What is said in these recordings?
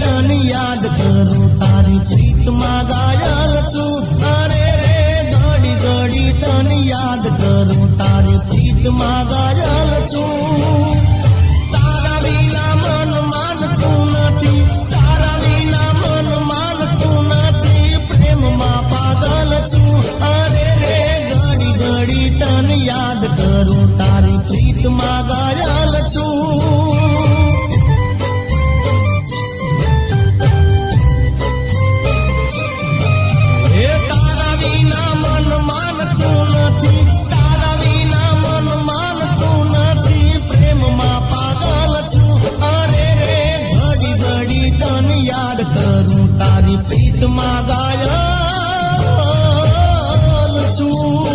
તન યાદ કરું તારી પ્રીતમાં ગાયલ છું અરે રે ઘડી ઘડી તન યાદ કરું તારી પ્રીતમાં ગાયલ છું તારા વિના મન માનતું નથી તારા વિના મન માનતું નથી પ્રેમમાં પાગલ છું અરે રે ઘડી ઘડી તન યાદ કરું તારી પ્રીતમાં ગાયલ છું પ્રીતમાં ગાયલ છું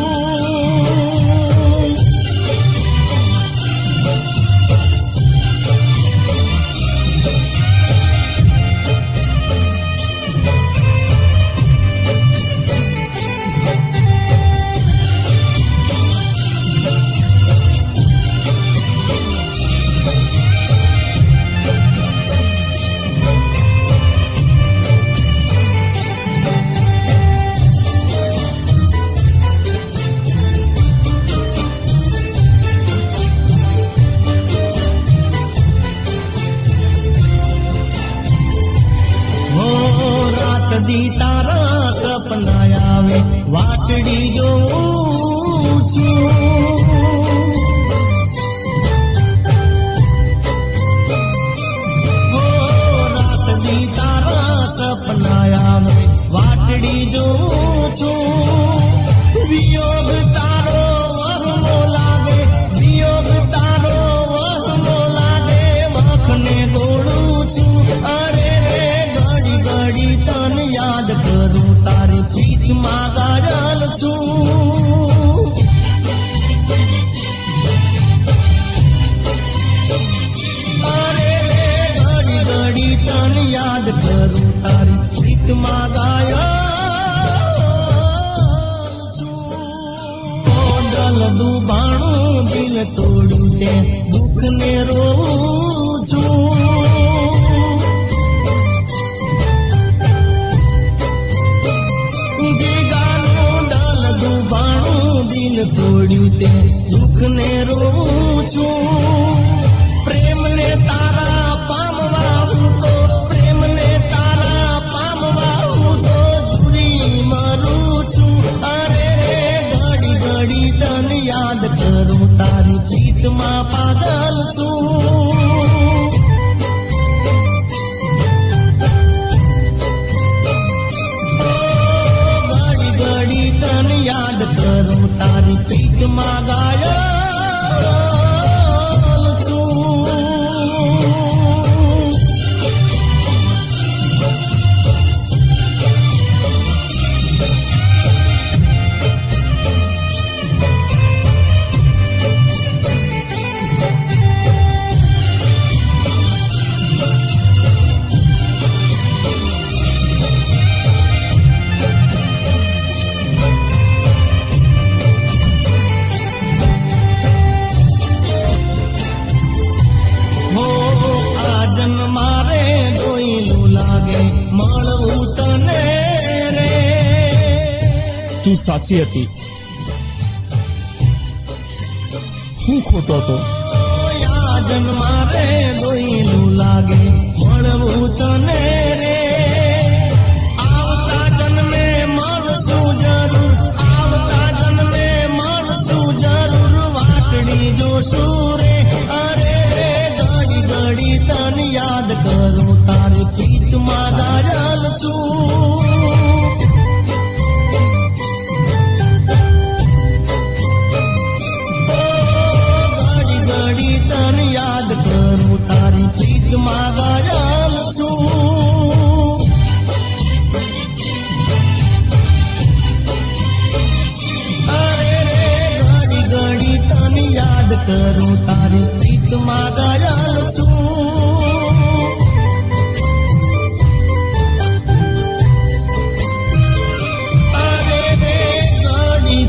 દી તારા સપના આવે વાટડી જોઉં છું રાત દી તારા સપના આવે વાટડી જોઉં છું વિયોગ તારો વહમો લાગે વિયોગ તારો વહમો લાગે વખને ગોળું છું અરે રે ઘડી ઘડી તન યાદ કરું તારી પ્રીતમાં ગાયલ છું અરે રે ઘડી ઘડી તન યાદ કરું તારી પ્રીતમાં ગાયલ છું દલ દુબાણું દિલ તોડ્યું તે દુઃખને રોઉં છું દિલ તોડ્યું તે દુઃખને રોઉં છું પ્રેમને તારા પામવા હું તો પ્રેમને તારા પામવા હું તો ઝૂરી મરું છું અરે રે ઘડી ઘડી તન યાદ કરું તારી પ્રીતમાં પાગલ છું યાદ કરું તારી પ્રીતમાં ગાયલ છું મારે જોયેલું લાગે મળવું તને રે તું સાચી હતી હું ખોટો હતો યાજન મારે જોયેલું લાગે મળવું તને રે આવતા જન્મે મળશું જરૂર આવતા જન્મે મળશું જરૂર વાટડી જોશું રે અરે રે ઘડી ઘડી તન યાદ કરું તારી પ્રીતમાં ગાયલ છું ઘડી ઘડી તન યાદ કરું તારી પ્રીતમાં ગાયલ છું અરે રે ઘડી ઘડી તન યાદ કરું તારી પ્રીતમાં ગાયલ છું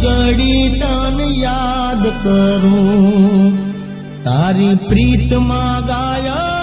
ઘડી તન યાદ કરું તારી પ્રીતમાં ગાયલ